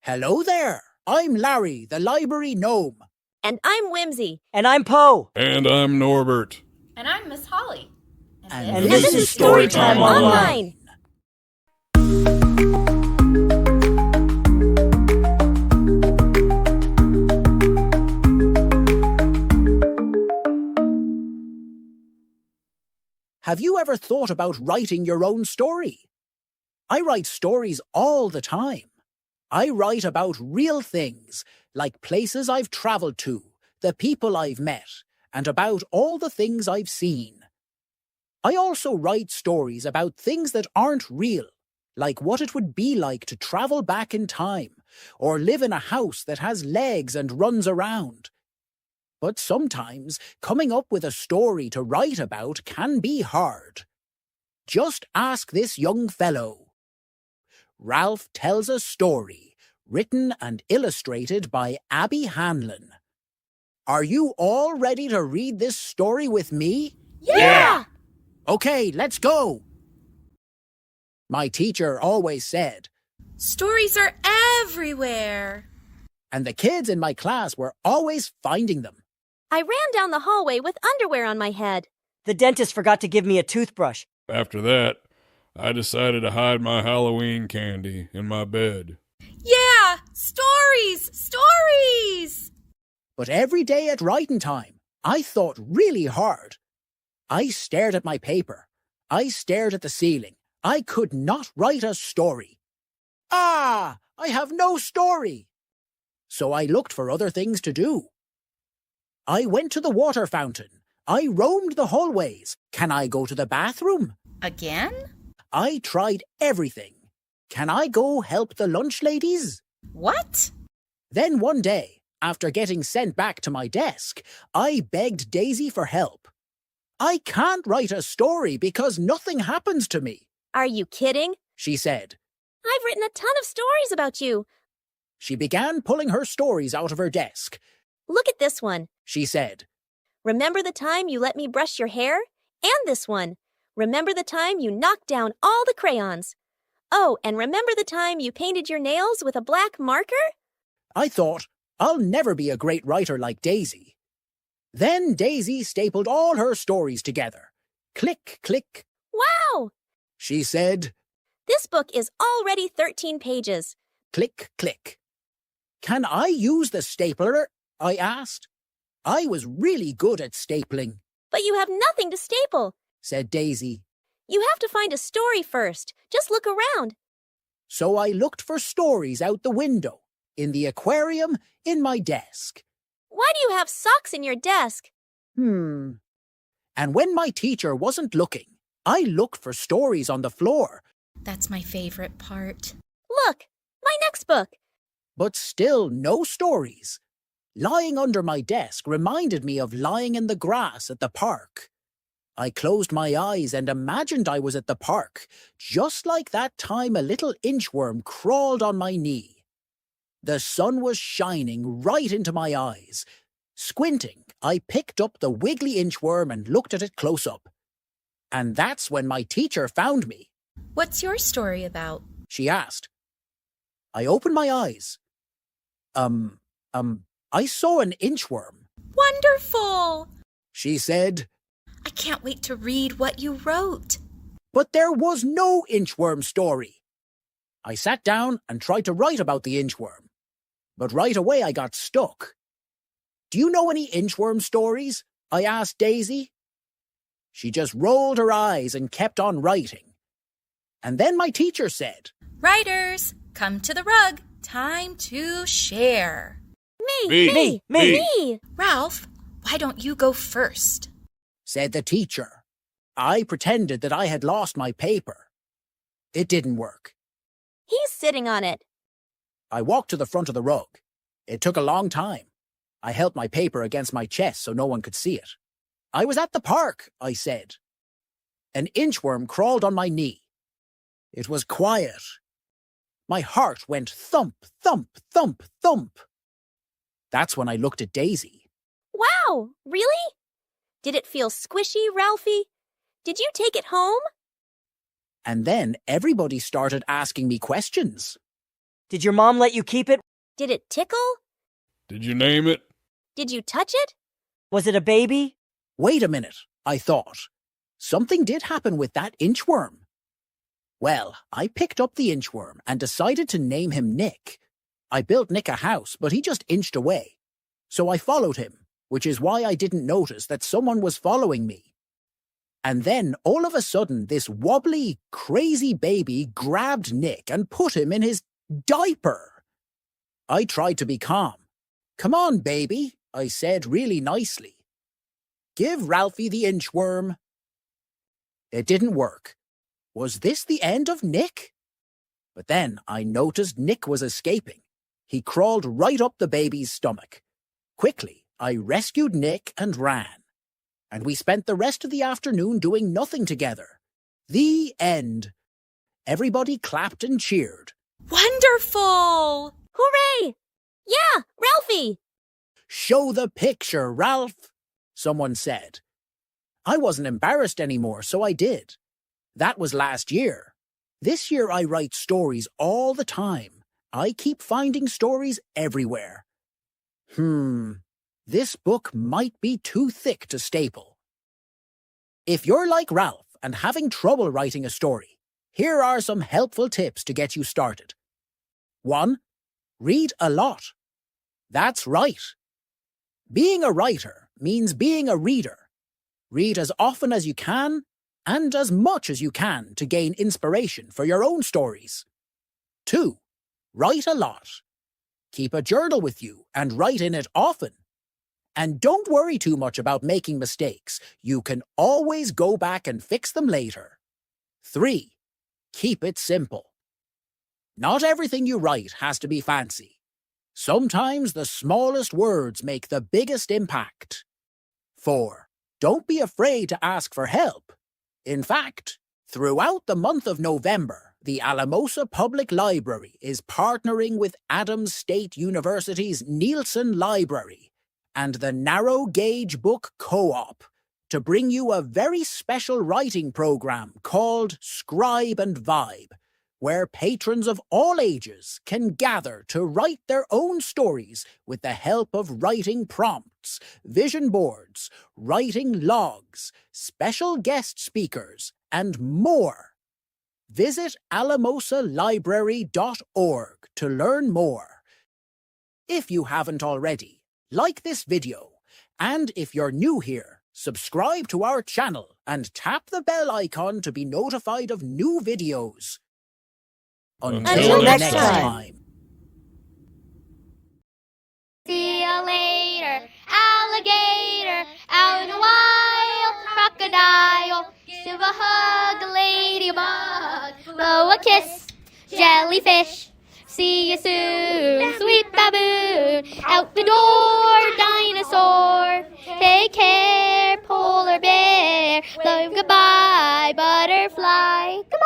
Hello there. I'm Larry the Library Gnome. And I'm Whimsy. And I'm Poe. And I'm Norbert. And I'm Miss Holly. And this is Storytime Online. Have you ever thought about writing your own story? I write stories all the time. I write about real things, like places I've traveled to, the people I've met, and about all the things I've seen. I also write stories about things that aren't real, like what it would be like to travel back in time, or live in a house that has legs and runs around. But sometimes coming up with a story to write about can be hard. Just ask this young fellow. Ralph tells a story, written and illustrated by Abby Hanlon. Are you all ready to read this story with me? Yeah! Okay, let's go! My teacher always said, Stories are everywhere. and the kids in my class were always finding them. I ran down the hallway with underwear on my head. The dentist forgot to give me a toothbrush. After that, I decided to hide my Halloween candy in my bed. Yeah! Stories! But every day at writing time, I thought really hard. I stared at my paper. I stared at the ceiling. I could not write a story. I have no story. So I looked for other things to do. I went to the water fountain. I roamed the hallways. Can I go to the bathroom? Again? I tried everything. Can I go help the lunch ladies? What? Then one day, after getting sent back to my desk, I begged Daisy for help. I can't write a story because nothing happens to me, Are you kidding? she said. I've written a ton of stories about you. She began pulling her stories out of her desk. Look at this one. She said, Remember the time you let me brush your hair? And this one. Remember the time you knocked down all the crayons? Oh, and remember the time you painted your nails with a black marker? I thought, I'll never be a great writer like Daisy. Then Daisy stapled all her stories together. Click, click, Wow! she said. This book is already 13 pages. Click, click. Can I use the stapler? I asked. I was really good at stapling, But you have nothing to staple. said Daisy. You have to find a story first. Just look around. So I looked for stories out the window, in the aquarium, in my desk. Why do you have socks in your desk? And when my teacher wasn't looking, I looked for stories on the floor, That's my favorite part. Look, my next book. but still no stories. Lying under my desk reminded me of lying in the grass at the park. I closed my eyes and imagined I was at the park, just like that time a little inchworm crawled on my knee. The sun was shining right into my eyes. Squinting, I picked up the wiggly inchworm and looked at it close up. And that's when my teacher found me. What's your story about? She asked. I opened my eyes. I saw an inchworm, Wonderful! she said, I can't wait to read what you wrote. but there was no inchworm story. I sat down and tried to write about the inchworm, but right away I got stuck. Do you know any inchworm stories? I asked Daisy. She just rolled her eyes and kept on writing. And then my teacher said, Writers, come to the rug. Time to share. Me. Ralph, why don't you go first? said the teacher. I pretended that I had lost my paper. It didn't work. He's sitting on it. I walked to the front of the rug. It took a long time. I held my paper against my chest so no one could see it. I was at the park, I said. An inchworm crawled on my knee. It was quiet. My heart went thump, thump, thump, thump. That's when I looked at Daisy. Wow, really? Did it feel squishy, Ralphie? Did you take it home? And then everybody started asking me questions. Did your mom let you keep it? Did it tickle? Did you name it? Did you touch it? Was it a baby? Wait a minute, I thought. Something did happen with that inchworm. Well, I picked up the inchworm and decided to name him Nick. I built Nick a house, but he just inched away. So I followed him, which is why I didn't notice that someone was following me. And then, all of a sudden, this wobbly, crazy baby grabbed Nick and put him in his diaper. I tried to be calm. "Come on, baby," I said really nicely. "Give Ralphie the inchworm." It didn't work. Was this the end of Nick? But then I noticed Nick was escaping. He crawled right up the baby's stomach. Quickly, I rescued Nick and ran. And we spent the rest of the afternoon doing nothing together. The end. Everybody clapped and cheered. Wonderful! Hooray! Yeah, Ralphie! "Show the picture, Ralph," someone said. I wasn't embarrassed anymore, so I did. That was last year. This year I write stories all the time. I keep finding stories everywhere. This book might be too thick to staple. If you're like Ralph and having trouble writing a story, here are some helpful tips to get you started. 1. Read a lot. That's right. Being a writer means being a reader. Read as often as you can and as much as you can to gain inspiration for your own stories. 2. Write a lot. Keep a journal with you and write in it often. And don't worry too much about making mistakes. You can always go back and fix them later. 3. Keep it simple. Not everything you write has to be fancy. Sometimes the smallest words make the biggest impact. 4. Don't be afraid to ask for help. In fact, throughout the month of November, the Alamosa Public Library is partnering with Adams State University's Nielsen Library and the Narrow Gauge Book Co-op to bring you a very special writing program called Scribe Vibe, where patrons of all ages can gather to write their own stories with the help of writing prompts, vision boards, writing logs, special guest speakers, and more. Visit alamosalibrary.org to learn more. If you haven't already, like this video, and if you're new here, subscribe to our channel and tap the bell icon to be notified of new videos. Until next time. See ya later, alligator, out in the wild, crocodile, give a hug, ladybug, blow a kiss, jellyfish, see you soon, sweet baboon, out the door, dinosaur, take care, polar bear, love goodbye, butterfly, come